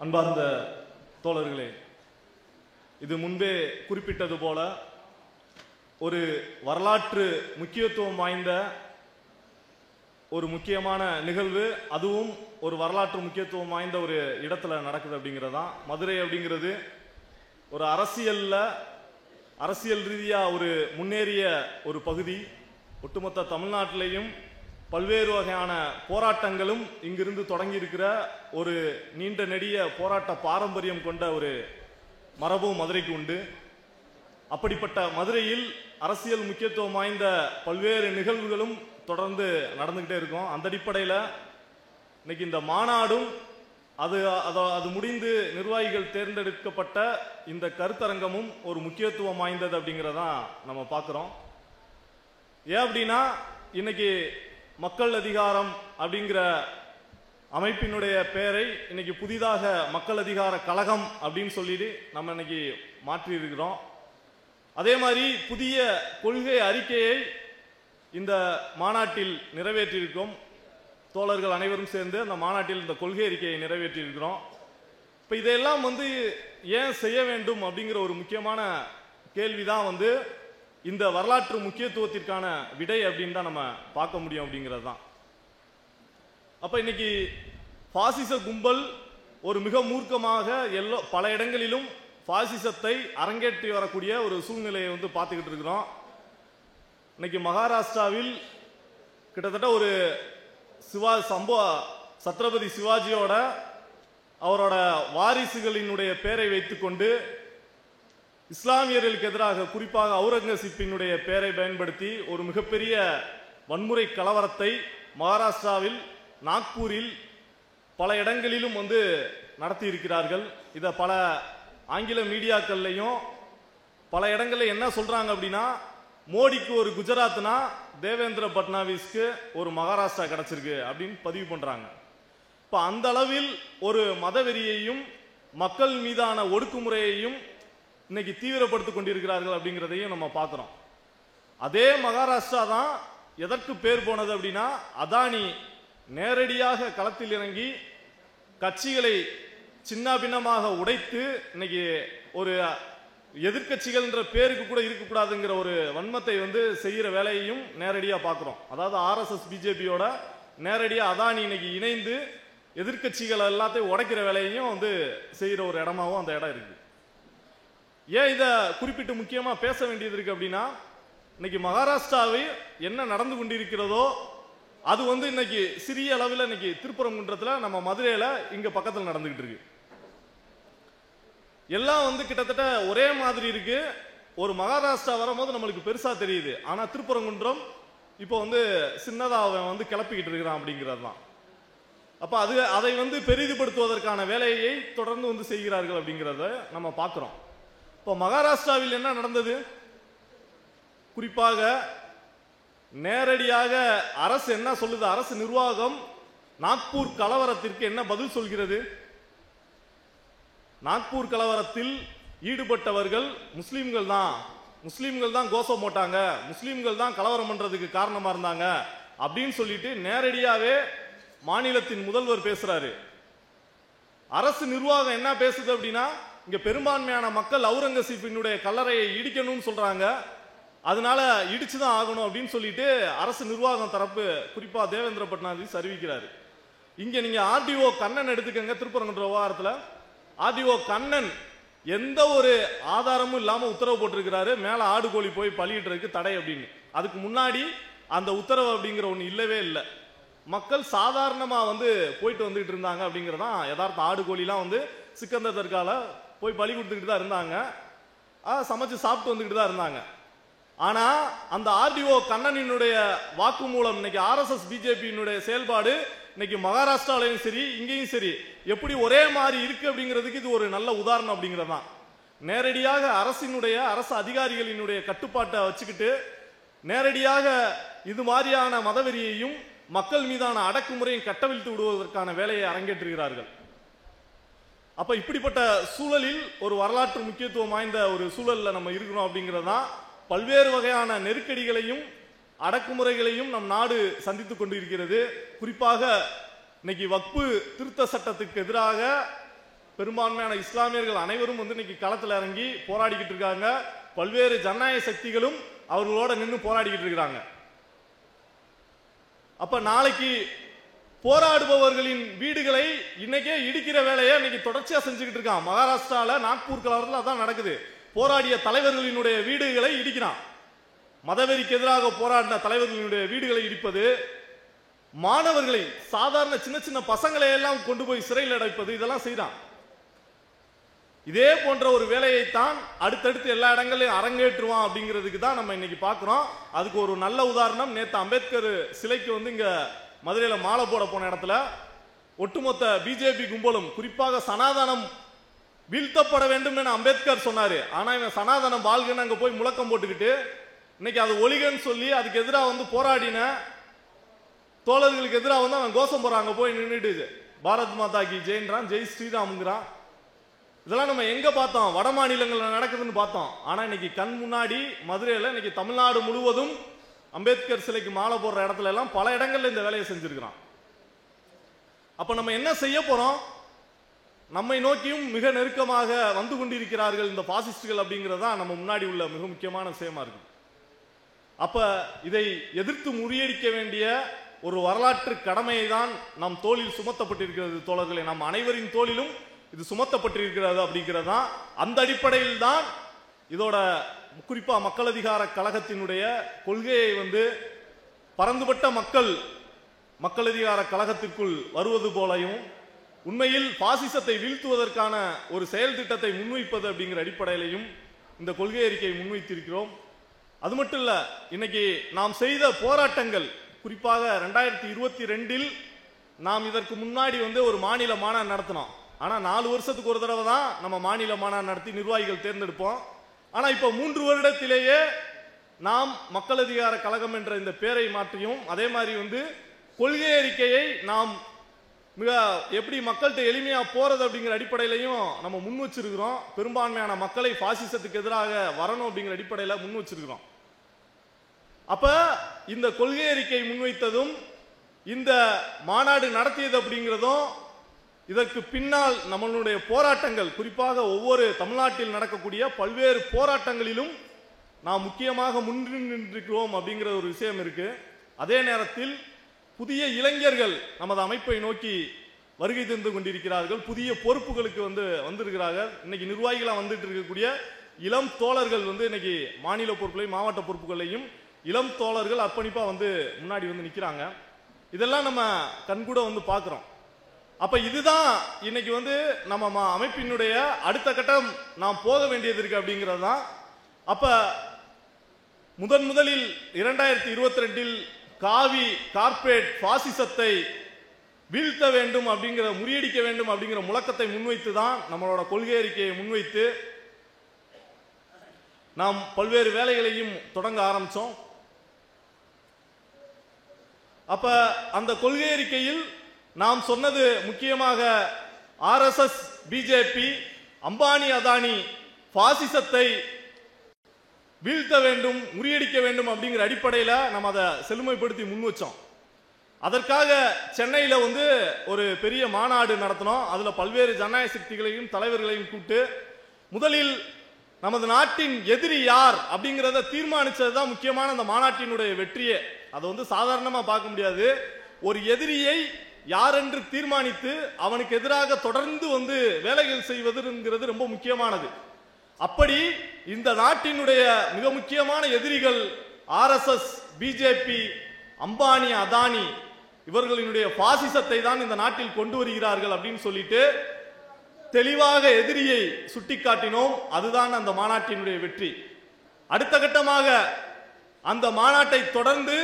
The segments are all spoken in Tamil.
அன்பார்ந்த தோழர்களே, இது முன்பே குறிப்பிட்டது போல ஒரு வரலாற்று முக்கியத்துவம் வாய்ந்த ஒரு முக்கியமான நிகழ்வு, அதுவும் ஒரு வரலாற்று முக்கியத்துவம் வாய்ந்த ஒரு இடத்துல நடக்குது அப்படிங்கிறதான். மதுரை அப்படிங்கிறது ஒரு அரசியல் ரீதியாக ஒரு முன்னேறிய ஒரு பகுதி. ஒட்டுமொத்த தமிழ்நாட்டிலையும் பல்வேறு வகையான போராட்டங்களும் இங்கிருந்து தொடங்கி இருக்கிற ஒரு நீண்ட நெடிய போராட்ட பாரம்பரியம் கொண்ட ஒரு மரபும் மதுரைக்கு உண்டு. அப்படிப்பட்ட மதுரையில் அரசியல் முக்கியத்துவம் வாய்ந்த பல்வேறு நிகழ்வுகளும் தொடர்ந்து நடந்துகிட்டே இருக்கும். அந்த அடிப்படையில் இன்னைக்கு இந்த மாநாடும் அது முடிந்து நிர்வாகிகள் தேர்ந்தெடுக்கப்பட்ட இந்த கருத்தரங்கமும் ஒரு முக்கியத்துவம் வாய்ந்தது அப்படிங்கிறதான் நம்ம பார்க்குறோம். ஏன் அப்படின்னா, இன்னைக்கு மக்கள் அதிகாரம் அப்படிங்கிற அமைப்பினுடைய பெயரை இன்னைக்கு புதிதாக மக்கள் அதிகார கழகம் அப்படின்னு சொல்லிட்டு நம்ம இன்னைக்கு மாற்றி இருக்கிறோம். அதே மாதிரி புதிய கொள்கை அறிக்கையை இந்த மாநாட்டில் நிறைவேற்றியிருக்கோம். தோழர்கள் அனைவரும் சேர்ந்து அந்த மாநாட்டில் இந்த கொள்கை அறிக்கையை நிறைவேற்றியிருக்கிறோம். இப்போ இதையெல்லாம் ஏன் செய்ய வேண்டும் அப்படிங்கிற ஒரு முக்கியமான கேள்விதான் இந்த வரலாற்று முக்கியத்துவத்திற்கான விடை அப்படின்னு தான் நம்ம பார்க்க முடியும் அப்படிங்கிறது தான். அப்போ இன்னைக்கு பாசிச கும்பல் ஒரு மிக மூர்க்கமாக பல இடங்களிலும் பாசிசத்தை அரங்கேற்றி வரக்கூடிய ஒரு சூழ்நிலையை பார்த்துக்கிட்டு இருக்கிறோம். இன்னைக்கு மகாராஷ்டிராவில் கிட்டத்தட்ட ஒரு சத்ரபதி சிவாஜியோட அவரோட வாரிசுகளினுடைய பெயரை வைத்துக்கொண்டு இஸ்லாமியர்களுக்கு எதிராக, குறிப்பாக அவுரங்கசீப்பினுடைய பெயரை பயன்படுத்தி ஒரு மிகப்பெரிய வன்முறை கலவரத்தை மகாராஷ்டிராவில் நாக்பூரில் பல இடங்களிலும் நடத்தி இருக்கிறார்கள். இதை பல ஆங்கில மீடியாக்கள்லையும் பல இடங்கள்ல என்ன சொல்றாங்க அப்படின்னா, மோடிக்கு ஒரு குஜராத்னா தேவேந்திர பட்னாவிஸ்க்கு ஒரு மகாராஷ்டிரா கிடைச்சிருக்கு அப்படின்னு பதிவு பண்றாங்க. இப்போ அந்த அளவில் ஒரு மதவெறியையும் மக்கள் மீதான ஒடுக்குமுறையையும் இன்னைக்கு தீவிரப்படுத்திக் கொண்டிருக்கிறார்கள் அப்படிங்கிறதையும் நம்ம பார்க்கிறோம். அதே மகாராஷ்டிரா தான் எதற்கு பேர் போனது அப்படின்னா, அதானி நேரடியாக களத்தில் இறங்கி கட்சிகளை சின்ன பின்னமாக உடைத்து இன்னைக்கு ஒரு எதிர்கட்சிகள் என்ற பேருக்கு கூட இருக்கக்கூடாதுங்கிற ஒரு வன்மத்தை செய்கிற வேலையையும் நேரடியாக பார்க்குறோம். அதாவது ஆர்எஸ்எஸ் பிஜேபியோட நேரடியாக அதானி இன்னைக்கு இணைந்து எதிர்கட்சிகள் எல்லாத்தையும் உடைக்கிற வேலையையும் செய்கிற ஒரு இடமாவும் அந்த இடம் இருக்கு. ஏன் இதை குறிப்பிட்டு முக்கியமாக பேச வேண்டியது இருக்கு அப்படின்னா, இன்னைக்கு மகாராஷ்டிராவில் என்ன நடந்து கொண்டிருக்கிறதோ அது இன்னைக்கு சிறிய அளவில் இன்னைக்கு திருப்பரங்குன்றத்தில் நம்ம மதுரையில் இங்கே பக்கத்தில் நடந்துகிட்டு இருக்கு. எல்லாம் கிட்டத்தட்ட ஒரே மாதிரி இருக்கு. ஒரு மகாராஷ்டிரா வரும்போது நம்மளுக்கு பெருசா தெரியுது, ஆனா திருப்பரங்குன்றம் இப்போ சின்னதா அவன் கிளப்பிக்கிட்டு இருக்கிறான் அப்படிங்கிறது தான். அப்ப அதை பெரிதுபடுத்துவதற்கான வேலையை தொடர்ந்து செய்கிறார்கள் அப்படிங்கிறத நம்ம பார்க்கிறோம். இப்போ மகாராஷ்டிராவில் என்ன நடந்தது, குறிப்பாக நேரடியாக அரசு என்ன சொல்லுது, அரசு நிர்வாகம் நாக்பூர் கலவரத்திற்கு என்ன பதில் சொல்கிறது? நாக்பூர் கலவரத்தில் ஈடுபட்டவர்கள் முஸ்லீம்கள் தான் கோஷம் போட்டாங்க, முஸ்லீம்கள் தான் கலவரம் பண்றதுக்கு காரணமா இருந்தாங்க அப்படின்னு சொல்லிட்டு நேரடியாவே மாநிலத்தின் முதல்வர் பேசுறாரு. அரசு நிர்வாகம் என்ன பேசுது அப்படின்னா, இங்க பெரும்பான்மையான மக்கள் அவுரங்கசீப்பினுடைய கல்லறையை இடிக்கணும்னு சொல்றாங்க, அதனால இடிச்சுதான் ஆகணும் அப்படின்னு சொல்லிட்டு அரசு நிர்வாகம் தரப்பு, குறிப்பா தேவேந்திர பட்னாவிஸ் அறிவிக்கிறாரு. இங்க நீங்க ஆர்டிஓ கண்ணன் எடுத்துக்கங்க. திருப்பரங்குன்ற விவகாரத்துல ஆர்டிஓ கண்ணன் எந்த ஒரு ஆதாரமும் இல்லாம உத்தரவு போட்டிருக்கிறாரு, மேல ஆடு கோழி போய் பலியிடுறதுக்கு தடை அப்படின்னு. அதுக்கு முன்னாடி அந்த உத்தரவு அப்படிங்கிற ஒண்ணு இல்லவே இல்லை. மக்கள் சாதாரணமா போயிட்டு வந்துட்டு இருந்தாங்க அப்படிங்கிறதான் யதார்த்தம். ஆடு கோழிலாம் சிக்கந்தர் தர்கால போய் பலி கொடுத்துக்கிட்டு தான் இருந்தாங்க, சமைச்சு சாப்பிட்டு வந்துக்கிட்டு தான் இருந்தாங்க. ஆனா அந்த ஆர்டிஓ கண்ணனினுடைய வாக்குமூலம், இன்னைக்கு ஆர்எஸ்எஸ் பிஜேபியினுடைய செயல்பாடு இன்னைக்கு மகாராஷ்டிராலையும் சரி இங்கேயும் சரி எப்படி ஒரே மாதிரி இருக்கு அப்படிங்கிறதுக்கு இது ஒரு நல்ல உதாரணம் அப்படிங்கிறதான். நேரடியாக அரசு அதிகாரிகளினுடைய கட்டுப்பாட்டை வச்சுக்கிட்டு நேரடியாக இது மாதிரியான மதவெறியையும் மக்கள் மீதான அடக்குமுறையும் கட்டவிழ்த்து விடுவதற்கான வேலையை அரங்கேற்றுகிறார்கள். அப்ப இப்படிப்பட்ட சூழலில் ஒரு வரலாற்று முக்கியத்துவம் வாய்ந்த ஒரு சூழல்ல நம்ம இருக்கிறோம் அப்படிங்கிறதான். பல்வேறு வகையான நெருக்கடிகளையும் அடக்குமுறைகளையும் நம் நாடு சந்தித்துக் கொண்டிருக்கிறது. குறிப்பாக இன்னைக்கு வக்பு திருத்த சட்டத்துக்கு எதிராக பெரும்பான்மையான இஸ்லாமியர்கள் அனைவரும் வந்து இன்னைக்கு களத்தில் இறங்கி போராடிக்கிட்டு இருக்காங்க. பல்வேறு ஜனநாயக சக்திகளும் அவர்களோட நின்று போராடிக்கிட்டு இருக்கிறாங்க. அப்ப நாளைக்கு போராடுபவர்களின் வீடுகளை இன்னைக்கே இடிக்கிற வேலையை இன்னைக்கு தொடர்ச்சியா செஞ்சுக்கிட்டு இருக்கான். மகாராஷ்டிரால நாக்பூர் கலவரத்தில் அதான் நடக்குது. போராடிய தலைவர்களினுடைய வீடுகளை இடிக்கிறான். மதவெறிக்கு எதிராக போராடின தலைவர்களினுடைய வீடுகளை இடிப்பது, மாணவர்களை, சாதாரண சின்ன சின்ன பசங்களை எல்லாம் கொண்டு போய் சிறையில் அடைப்பது, இதெல்லாம் செய்யறான். இதே போன்ற ஒரு வேலையைத்தான் அடுத்தடுத்து எல்லா இடங்களையும் அரங்கேற்றுவான் அப்படிங்கிறதுக்கு தான் நம்ம இன்னைக்கு பார்க்கிறோம். அதுக்கு ஒரு நல்ல உதாரணம், நேற்று அம்பேத்கர் சிலைக்கு வந்து இங்க மதுரையில் மாலை போட போன இடத்துல ஒட்டுமொத்த பிஜேபி கும்பலும், குறிப்பாக சனாதனம் வீழ்த்தப்பட வேண்டும் என அம்பேத்கர் சொன்னாரு. ஆனா இவன் சனாதனம் வாழ்கன்னு அங்க போய் முழக்கம் போட்டுக்கிட்டு இன்னைக்கு அது ஒழிகன்னு சொல்லி அதுக்கு எதிராக வந்து போராடின தோழர்களுக்கு எதிராக வந்து அவன் கோஷம் போறாங்க. போய் நின்றுட்டு பாரத் மாதா கி ஜெயின்றான், ஜெய் ஸ்ரீராம்ங்கிறான். இதெல்லாம் நம்ம எங்க பார்த்தோம்? வட மாநிலங்களில் நடக்குதுன்னு பார்த்தோம். ஆனா இன்னைக்கு கண் முன்னாடி மதுரையில் இன்னைக்கு தமிழ்நாடு முழுவதும் அம்பேத்கர் சிலைக்கு மாலை போடுற இடத்துல எல்லாம் பல இடங்கள்ல இந்த வேலையை செஞ்சிருக்கிறான். அப்ப நம்ம என்ன செய்ய போறோம்? நம்மை நோக்கியும் மிக நெருக்கமாக வந்து கொண்டிருக்கிறார்கள் இந்த பாசிஸ்டுகள் அப்படிங்கிறதா நம்ம முன்னாடி உள்ள மிக முக்கியமான விஷயமா இருக்கு. அப்ப இதை எதிர்த்து முறியடிக்க வேண்டிய ஒரு வரலாற்று கடமையை தான் நம் தோளில் சுமத்தப்பட்டிருக்கிறது தோழர்களே. நம் அனைவரின் தோளிலும் இது சுமத்தப்பட்டிருக்கிறது அப்படிங்கிறதா. அந்த அடிப்படையில் தான் இதோட குறிப்பா மக்கள் அதிகார கழகத்தினுடைய கொள்கையை வந்து பரந்துபட்ட மக்கள் அதிகார கழகத்திற்குள் வருவது போலையும், உண்மையில் பாசிசத்தை வீழ்த்துவதற்கான ஒரு செயல் திட்டத்தை முன்வைப்பது அப்படிங்கிற அடிப்படையிலையும் இந்த கொள்கை அறிக்கையை முன்வைத்திருக்கிறோம். அது மட்டும் இல்ல, இன்னைக்கு நாம் செய்த போராட்டங்கள், குறிப்பாக 2022 நாம் இதற்கு முன்னாடி வந்து ஒரு மாநில மாநாடு நடத்தினோம். ஆனா 4 வருஷத்துக்கு ஒரு தடவை தான் நம்ம மாநில மாநாடு நடத்தி நிர்வாகிகள் தேர்ந்தெடுப்போம். ஆனா இப்ப 3 வருடத்திலேயே நாம் மக்கள் அதிகார கழகம் என்ற இந்த பெயரை மாற்றியும், அதே மாதிரி வந்து கொள்கை அறிக்கையை நாம் மிக எப்படி மக்கள்கிட்ட எளிமையா போறது அப்படிங்கிற அடிப்படையிலையும் நம்ம முன் வச்சிருக்கிறோம். பெரும்பான்மையான மக்களை பாசிசத்துக்கு எதிராக வரணும் அப்படிங்கிற அடிப்படையில் முன் வச்சிருக்கிறோம். அப்ப இந்த கொள்கை அறிக்கை முன்வைத்ததும் இந்த மாநாடு நடத்தியது அப்படிங்கிறதும், இதற்கு பின்னால் நம்மளுடைய போராட்டங்கள், குறிப்பாக ஒவ்வொரு தமிழ்நாட்டில் நடக்கக்கூடிய பல்வேறு போராட்டங்களிலும் நாம் முக்கியமாக முன்னின்றிருக்கிறோம் அப்படிங்கிற ஒரு விஷயம் இருக்கு. அதே நேரத்தில் புதிய இளைஞர்கள் நமது அமைப்பை நோக்கி வருகை தந்து கொண்டிருக்கிறார்கள். புதிய பொறுப்புகளுக்கு வந்திருக்கிறார்கள். இன்னைக்கு நிர்வாகிகளாக வந்துட்டு இருக்கக்கூடிய இளம் தோழர்கள் வந்து இன்னைக்கு மாநில பொறுப்புகளையும் மாவட்ட பொறுப்புகளையும் இளம் தோழர்கள் அர்ப்பணிப்பா வந்து முன்னாடி வந்து நிற்கிறாங்க. இதெல்லாம் நம்ம கண்கூட வந்து பார்க்கிறோம். அப்ப இதுதான் இன்னைக்கு வந்து நம்ம அமைப்பினுடைய அடுத்த கட்டம் நாம் போக வேண்டியது இருக்கு அப்படிங்கிறது தான். அப்ப முதலில் 2022 காவி கார்ப்பரேட் பாசிசத்தை வீழ்த்த வேண்டும் அப்படிங்கிற, முறியடிக்க வேண்டும் அப்படிங்கிற முழக்கத்தை முன்வைத்து தான் நம்மளோட கொள்கை அறிக்கையை முன்வைத்து நாம் பல்வேறு வேலைகளையும் தொடங்க ஆரம்பிச்சோம். அப்ப அந்த கொள்கை அறிக்கையில் நாம் சொன்னது முக்கியமாக ஆர்எஸ்எஸ், பிஜேபி, அம்பானி, அதானி பாசிசத்தை வீழ்த்த வேண்டும், முறியடிக்க வேண்டும் அப்படிங்கிற அடிப்படையில் நம்ம அதை செழுமைப்படுத்தி முன் வச்சோம். அதற்காக சென்னையில் வந்து ஒரு பெரிய மாநாடு நடத்தினோம். அதுல பல்வேறு ஜனநாயக சக்திகளையும் தலைவர்களையும் கூப்பிட்டு முதலில் நமது நாட்டின் எதிரி யார் அப்படிங்கிறத தீர்மானிச்சதுதான் முக்கியமான அந்த மாநாட்டினுடைய வெற்றியே. அதை வந்து சாதாரணமா பார்க்க முடியாது. ஒரு எதிரியை யார் என்று தீர்மானித்து அவனுக்கு எதிராக தொடர்ந்து வந்து வேலைகள் செய்வதுங்கிறது ரொம்ப முக்கியமானது. அப்படி இந்த நாட்டினுடைய மிக முக்கியமான எதிரிகள் ஆர்எஸ்எஸ், பிஜேபி, அம்பானி, அதானி இவர்களினுடைய பாசிசத்தை தான் இந்த நாட்டில் கொண்டு வருகிறார்கள் அப்படின்னு சொல்லிட்டு தெளிவாக எதிரியை சுட்டிக்காட்டினோம். அதுதான் அந்த மாநாட்டினுடைய வெற்றி. அடுத்த கட்டமாக அந்த மாநாட்டை தொடர்ந்து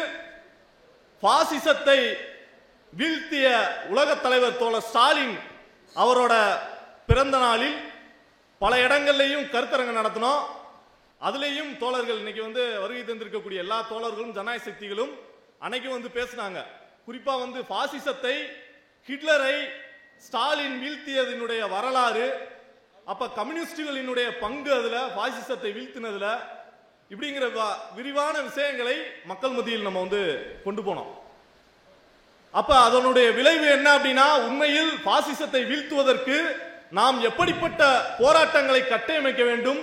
பாசிசத்தை வீழ்த்திய உலகத் தலைவர் தோழர் ஸ்டாலின் அவரோட பிறந்த நாளில் பல இடங்கள்லையும் கருத்தரங்கு நடத்தினோம். அதுலேயும் தோழர்கள் இன்னைக்கு வந்து வருகை தந்திருக்கக்கூடிய எல்லா தோழர்களும் ஜனநாயக சக்திகளும் அன்னைக்கு வந்து பேசினாங்க. குறிப்பா வந்து பாசிசத்தை, ஹிட்லரை ஸ்டாலின் வீழ்த்தியதனுடைய வரலாறு, அப்ப கம்யூனிஸ்டுகளினுடைய பங்கு அதுல, பாசிசத்தை வீழ்த்தினதுல, இப்படிங்கிற விரிவான விஷயங்களை மக்கள் மத்தியில் நம்ம வந்து கொண்டு போனோம். அப்ப அதனுடைய விளைவு என்ன அப்படின்னா, உண்மையில் பாசிசத்தை வீழ்த்துவதற்கு நாம் எப்படிப்பட்ட போராட்டங்களை கட்டமைக்க வேண்டும்,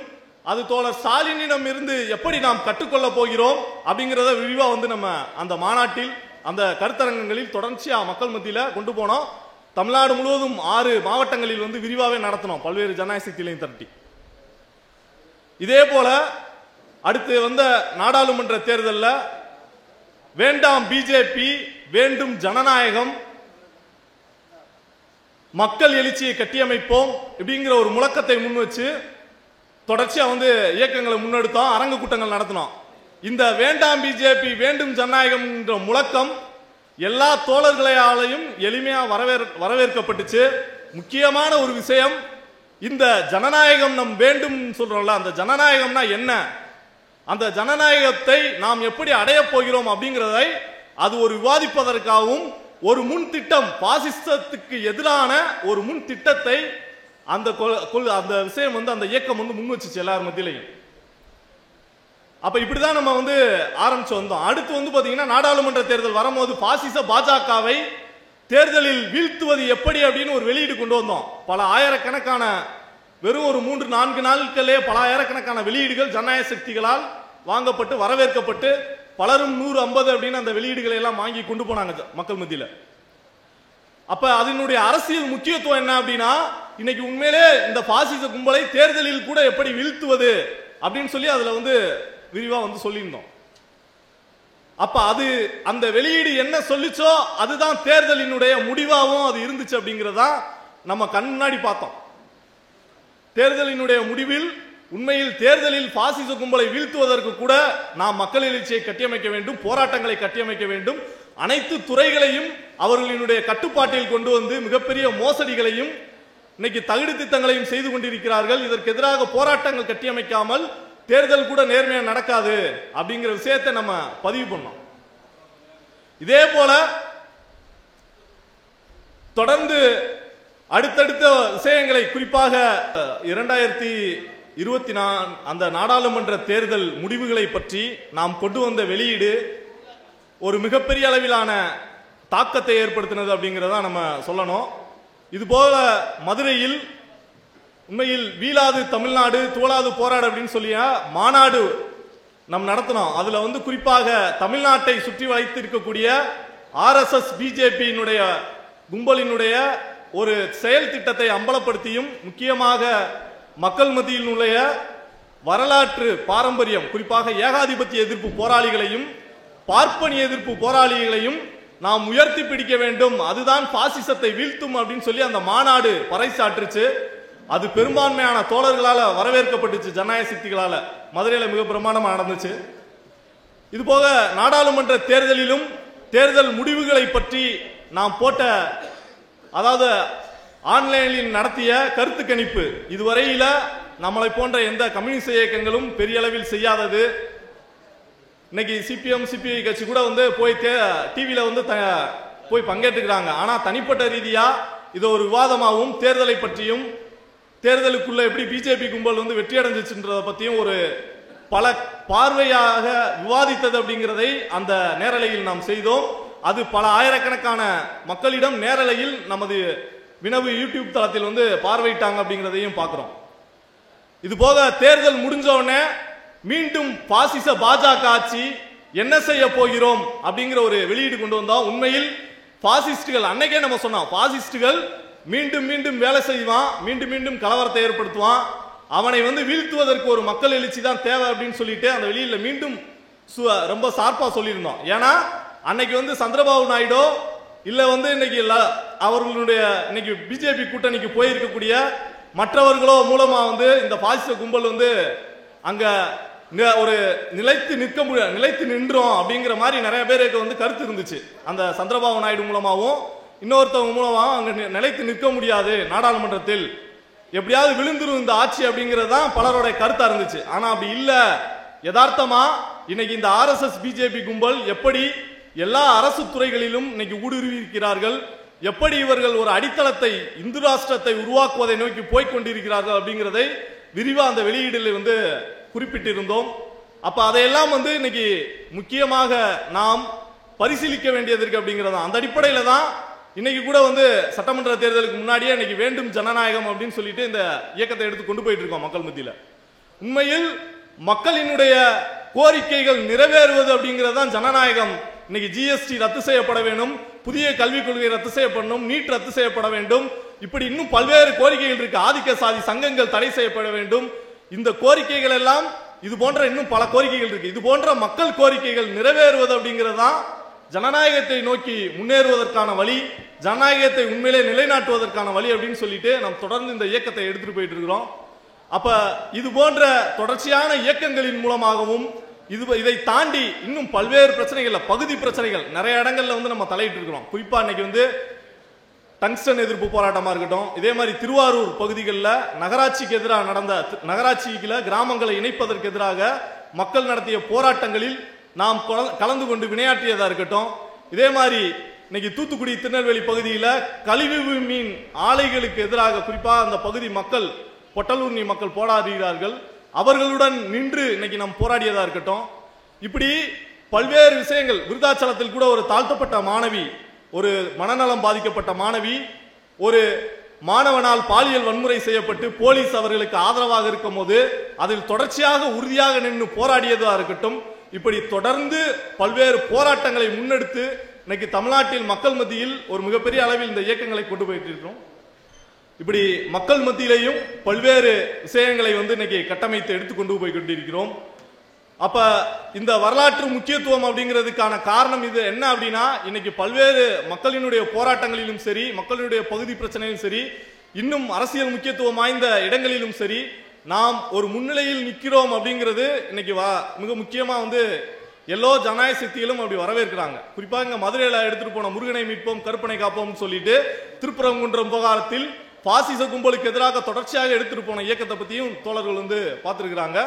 அது தோழர் ஸ்டாலினிடம் இருந்து எப்படி நாம் கற்றுக்கொள்ள போகிறோம் அப்படிங்கிறத விரிவா நம்ம அந்த மாநாட்டில் அந்த கருத்தரங்கங்களில் தொடர்ச்சியா மக்கள் மத்தியில கொண்டு போனோம். தமிழ்நாடு முழுவதும் 6 மாவட்டங்களில் விரிவாவே நடத்தினோம், பல்வேறு ஜனநாயக சக்திகளையும் திரட்டி. இதே போல அடுத்து வந்த நாடாளுமன்ற தேர்தலில் வேண்டாம் பிஜேபி, வேண்டும் ஜனநாயகம், மக்கள் எழுச்சியை கட்டியமைப்போம் அப்படிங்கிற ஒரு முழக்கத்தை முன் வச்சு தொடர்ச்சியா இயக்கங்களை முன்னெடுத்தோம், அரங்கு கூட்டங்கள் நடத்தினோம். இந்த வேண்டாம் பிஜேபி வேண்டும் ஜனநாயகம் என்ற முழக்கம் எல்லா தோழர்களாலையும் எளிமையா வரவேற்கப்பட்டுச்சு. முக்கியமான ஒரு விஷயம், இந்த ஜனநாயகம் நம் வேண்டும் சொல்றோம்ல, அந்த ஜனநாயகம்னா என்ன, அந்த ஜனநாயகத்தை நாம் எப்படி அடைய போகிறோம் அப்படிங்கிறதை அது ஒரு விவாதிப்பதற்காகவும் ஒரு முன் திட்டம், பாசிசத்துக்கு எதிரான ஒரு முன் திட்டத்தை அந்த விஷயம் அந்த இயக்கம் முன் வச்சுச்சு எல்லார் மத்தியிலையும். அப்ப இப்படிதான் நம்ம ஆரம்பிச்சு வந்தோம். அடுத்து பாத்தீங்கன்னா நாடாளுமன்ற தேர்தல் வரும்போது பாசிச பாஜகவை தேர்தலில் வீழ்த்துவது எப்படி அப்படின்னு ஒரு வெளியீடு கொண்டு வந்தோம். பல ஆயிரக்கணக்கான, வெறும் ஒரு 3-4 நாட்களே பல ஆயிரக்கணக்கான வெளியீடுகள் ஜனநாயக சக்திகளால் வாங்கப்பட்டு வரவேற்கப்பட்டு பலரும் 100-50 அப்படின்னு அந்த வெளியீடுகளை எல்லாம் வாங்கி கொண்டு போனாங்க மக்கள் மத்தியில. அப்ப அதனுடைய அரசியல் முக்கியத்துவம் என்ன அப்படின்னா, இன்னைக்கு உண்மையிலே இந்த பாசிச கும்பலை தேர்தலில் கூட எப்படி வீழ்த்துவது அப்படின்னு சொல்லி அதுல விரிவா சொல்லியிருந்தோம். அப்ப அது அந்த வெளியீடு என்ன சொல்லிச்சோ அதுதான் தேர்தலினுடைய முடிவாகவும் அது இருந்துச்சு அப்படிங்கிறதா நம்ம கண் முன்னாடி பார்த்தோம். தேர்தலினுடைய முடிவில் உண்மையில் தேர்தலில் பாசிச கும்பலை வீழ்த்துவதற்கு கூட நாம் மக்கள் எழுச்சியை கட்டியமைக்க வேண்டும், போராட்டங்களை கட்டியமைக்க வேண்டும், அனைத்து துறைகளையும் அவர்களினுடைய கட்டுப்பாட்டில் கொண்டு மிகப்பெரிய மோசடிகளையும் இன்னைக்கு தகுதி திட்டங்களையும் செய்து கொண்டிருக்கிறார்கள். இதற்கு எதிராக போராட்டங்கள் கட்டியமைக்காமல் தேர்தல் கூட நேர்மையா நடக்காது அப்படிங்கிற விஷயத்தை நம்ம பதிவு பண்ணோம். இதே போல தொடர்ந்து அடுத்தடுத்த விஷயங்களை, குறிப்பாக 2024 அந்த நாடாளுமன்ற தேர்தல் முடிவுகளை பற்றி நாம் கொண்டு வந்த வெளியீடு ஒரு மிகப்பெரிய அளவிலான தாக்கத்தை ஏற்படுத்தினது அப்படிங்கிறத நம்ம சொல்லணும். இதுபோல மதுரையில் உண்மையில் வீழாது தமிழ்நாடு துவளாது போராடு அப்படின்னு சொல்லி மாநாடு நம் நடத்தினோம். அதுல குறிப்பாக தமிழ்நாட்டை சுற்றி வைத்திருக்கக்கூடிய RSS பிஜேபியினுடைய கும்பலினுடைய ஒரு செயல் திட்டத்தை அம்பலப்படுத்தியும், முக்கியமாக மக்கள் மத்தியில் உள்ள வரலாற்று பாரம்பரியம், குறிப்பாக ஏகாதிபத்திய எதிர்ப்பு போராளிகளையும் பார்ப்பனிய எதிர்ப்பு போராளிகளையும் நாம் உயர்த்தி பிடிக்க வேண்டும், அதுதான் பாசிசத்தை வீழ்த்தும் அப்படின்னு சொல்லி அந்த மாநாடு பறைசாற்றுச்சு. அது பெரும்பான்மையான தோழர்களால வரவேற்கப்பட்டுச்சு, ஜனநாயக சக்திகளால. மதுரையில மிக பிரமாண்டமா நடந்துச்சு. இது போக நாடாளுமன்ற தேர்தலிலும் தேர்தல் முடிவுகளை பற்றி நாம் போட்ட, அதாவது ஆன்லைனில் நடத்திய கருத்து கணிப்பு இதுவரையில நம்மளை போன்ற எந்த கம்யூனிஸ்ட் இயக்கங்களும் பெரிய அளவில் செய்யாதது. இன்னைக்கு சிபிஎம் சிபிஐ கட்சி கூட போய் டிவியில போய் பங்கேற்றுக்கிறாங்க. ஆனா தனிப்பட்ட ரீதியா இது ஒரு விவாதமாகவும் தேர்தலை பற்றியும் தேர்தலுக்குள்ள எப்படி பிஜேபி கும்பல் வெற்றி அடைஞ்சிச்சுன்றதை பத்தியும் ஒரு பல பார்வையாக விவாதித்தது அப்படிங்கிறதை அந்த நேரலையில் நாம் செய்தோம். அது பல ஆயிரக்கணக்கான மக்களிடம் நேரலையில் நமது வினவு யூடியூப் தளத்தில் பார்வையிட்டாங்க அப்படிங்கிறதையும் பார்க்கிறோம். இது போக தேர்தல் முடிஞ்ச உடனே மீண்டும் பாசிச பாஜக ஆட்சி என்ன செய்ய போகிறோம் அப்படிங்கிற ஒரு வெளியீடு கொண்டு வந்தோம். உண்மையில் பாசிஸ்டுகள், அன்னைக்கே நம்ம சொன்னோம், பாசிஸ்டுகள் மீண்டும் மீண்டும் வேலை செய்வான், மீண்டும் மீண்டும் கலவரத்தை ஏற்படுத்துவான், அவனை வீழ்த்துவதற்கு ஒரு மக்கள் எழுச்சி தான் தேவை அப்படின்னு சொல்லிட்டு அந்த வெளியில மீண்டும் ரொம்ப சார்பா சொல்லியிருந்தோம். ஏன்னா அன்னைக்கு சந்திரபாபு நாயுடு இல்ல இன்னைக்கு அவர்களுடைய இன்னைக்கு பிஜேபி கூட்டணிக்கு போயிருக்கக்கூடிய மற்றவர்களோ மூலமா இந்த பாசிச கும்பல் அங்க ஒரு நிலைத்து நின்றோம் அப்படிங்கிற மாதிரி நிறைய பேருக்கு கருத்து இருந்துச்சு. அந்த சந்திரபாபு நாயுடு மூலமாவும் இன்னொருத்தவங்க மூலமாவும் அங்க நிலைத்து நிற்க முடியாது, நாடாளுமன்றத்தில் எப்படியாவது விழுந்துரும் இந்த ஆட்சி அப்படிங்கிறது தான் பலரோட கருத்தா இருந்துச்சு. ஆனா அப்படி இல்ல. யதார்த்தமா இன்னைக்கு இந்த RSS பிஜேபி கும்பல் எப்படி எல்லா அரசு துறைகளிலும் இன்னைக்கு ஊடுருவி இருக்கிறார்கள், எப்படி இவர்கள் ஒரு அடித்தளத்தை இந்து ராஷ்டிரத்தை உருவாக்குவதை நோக்கி போய்கொண்டிருக்கிறார்கள் அப்படிங்கிறதை விரிவா அந்த வெளியீடில் குறிப்பிட்டிருந்தோம். அப்ப அதையெல்லாம் இன்னைக்கு முக்கியமாக நாம் பரிசீலிக்க வேண்டியது இருக்கு அப்படிங்கிறது. அந்த அடிப்படையில தான் இன்னைக்கு கூட வந்து சட்டமன்ற தேர்தலுக்கு முன்னாடியே இன்னைக்கு வேண்டும் ஜனநாயகம் அப்படின்னு சொல்லிட்டு இந்த இயக்கத்தை எடுத்து கொண்டு போயிட்டு இருக்கோம் மக்கள் மத்தியில். உண்மையில் மக்களினுடைய கோரிக்கைகள் நிறைவேறுவது அப்படிங்கிறதான் ஜனநாயகம். இன்னைக்கு ஜிஎஸ்டி ரத்து செய்யப்பட வேண்டும், புதிய கல்விக் கொள்கை ரத்து செய்யப்படணும், நீட் ரத்து செய்யப்பட வேண்டும், இப்படி இன்னும் பல்வேறு கோரிக்கைகள் இருக்கு. ஆதிக்க சாதி சங்கங்கள் தடை செய்யப்பட வேண்டும். இந்த கோரிக்கைகள் எல்லாம் இது போன்ற இன்னும் பல கோரிக்கைகள் இருக்கு. இது போன்ற மக்கள் கோரிக்கைகள் நிறைவேறுவது அப்படிங்கிறதான் ஜனநாயகத்தை நோக்கி முன்னேறுவதற்கான வழி, ஜனநாயகத்தை உண்மையிலே நிலைநாட்டுவதற்கான வழி அப்படின்னு சொல்லிட்டு நாம் தொடர்ந்து இந்த இயக்கத்தை எடுத்துட்டு போயிட்டு இருக்கிறோம். அப்ப இது போன்ற தொடர்ச்சியான இயக்கங்களின் மூலமாகவும் இதை தாண்டி இன்னும் பல்வேறு பிரச்சனைகள், பகுதி பிரச்சனைகள் நிறைய இடங்கள்ல வந்து நம்ம தலையிட்டு இருக்கிறோம். குறிப்பா இன்னைக்கு வந்து டங்ஸ்டன் எதிர்ப்பு போராட்டமா இருக்கட்டும், இதே மாதிரி திருவாரூர் பகுதிகளில் நகராட்சிக்கு எதிராக நடந்த, நகராட்சியில கிராமங்களை இணைப்பதற்கு எதிராக மக்கள் நடத்திய போராட்டங்களில் நாம் கலந்து கொண்டு வினையாற்றியதா இருக்கட்டும், இதே மாதிரி இன்னைக்கு தூத்துக்குடி திருநெல்வேலி பகுதியில் கழிவு மீன் ஆலைகளுக்கு எதிராக குறிப்பாக அந்த பகுதி மக்கள், பொட்டலூர்னி மக்கள் போராடுகிறார்கள், அவர்களுடன் நின்று இன்னைக்கு நாம் போராடியதா இருக்கட்டும். இப்படி பல்வேறு விஷயங்கள். விருதாச்சலத்தில் கூட ஒரு தாழ்த்தப்பட்ட மாணவி, ஒரு மனநலம் பாதிக்கப்பட்ட மாணவி, ஒரு மாணவனால் பாலியல் வன்முறை செய்யப்பட்டு போலீஸ் அவர்களுக்கு ஆதரவாக இருக்கும் போது அதில் தொடர்ச்சியாக உறுதியாக நின்று போராடியதா இருக்கட்டும். இப்படி தொடர்ந்து பல்வேறு போராட்டங்களை முன்னெடுத்து இன்னைக்கு தமிழ்நாட்டில் மக்கள் மத்தியில் ஒரு மிகப்பெரிய அளவில் இந்த இயக்கங்களை கொண்டு போயிட்டு இருக்கிறோம். இப்படி மக்கள் மத்தியிலையும் பல்வேறு விஷயங்களை வந்து இன்னைக்கு கட்டமைத்து எடுத்துக்கொண்டு போய் கொண்டிருக்கிறோம். அப்ப இந்த வரலாற்று முக்கியத்துவம் அப்படிங்கிறதுக்கான காரணம் இது என்ன அப்படின்னா, இன்னைக்கு பல்வேறு மக்களினுடைய போராட்டங்களிலும் சரி, மக்களினுடைய பகுதி பிரச்சனையிலும் சரி, இன்னும் அரசியல் முக்கியத்துவம் வாய்ந்த இடங்களிலும் சரி, நாம் ஒரு முன்னிலையில் நிற்கிறோம் அப்படிங்கிறது இன்னைக்கு மிக முக்கியமா வந்து எல்லோ ஜனநாயக சக்திகளும் அப்படி வரவேற்கிறாங்க. குறிப்பாக இங்க மதுரையில எடுத்துட்டு போன முருகனை மீட்போம் கருப்பனை காப்போம் சொல்லிட்டு திருப்பரங்குன்றம் விவகாரத்தில் பாசிச கும்பலுக்கு எதிராக தொடர்ச்சியாக எடுத்துட்டு போன இயக்கத்தை பத்தியும் தோழர்கள் வந்து பார்த்திருக்கிறாங்க.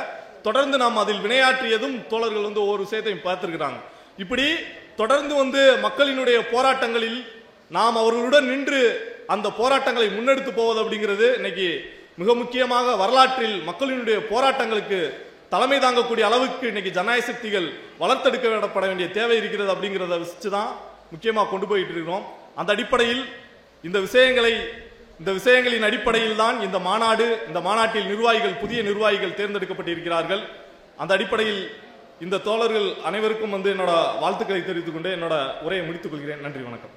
தொடர்ந்து நாம் அதில் வினையாற்றியதும் தோழர்கள் வந்து ஒவ்வொரு விஷயத்தையும் பார்த்திருக்கிறாங்க. இப்படி தொடர்ந்து வந்து மக்களினுடைய போராட்டங்களில் நாம் அவர்களுடன் நின்று அந்த போராட்டங்களை முன்னெடுத்து போவது அப்படிங்கிறது இன்னைக்கு மிக முக்கியமாக வரலாற்றில் மக்களினுடைய போராட்டங்களுக்கு தலைமை தாங்கக்கூடிய அளவுக்கு இன்னைக்கு ஜனநாயக சக்திகள் வளர்த்தெடுக்கப்பட வேண்டிய தேவை இருக்கிறது அப்படிங்கிறத வச்சுதான் முக்கியமாக கொண்டு போயிட்டு இருக்கிறோம். அந்த அடிப்படையில் இந்த விஷயங்களின் அடிப்படையில் தான் இந்த மாநாட்டில் நிர்வாகிகள், புதிய நிர்வாகிகள் தேர்ந்தெடுக்கப்பட்டிருக்கிறார்கள். அந்த அடிப்படையில் இந்த தோழர்கள் அனைவருக்கும் வந்து என்னோட வாழ்த்துக்களை தெரிவித்துக் கொண்டு என்னோட உரையை முடித்துக் கொள்கிறேன். நன்றி, வணக்கம்.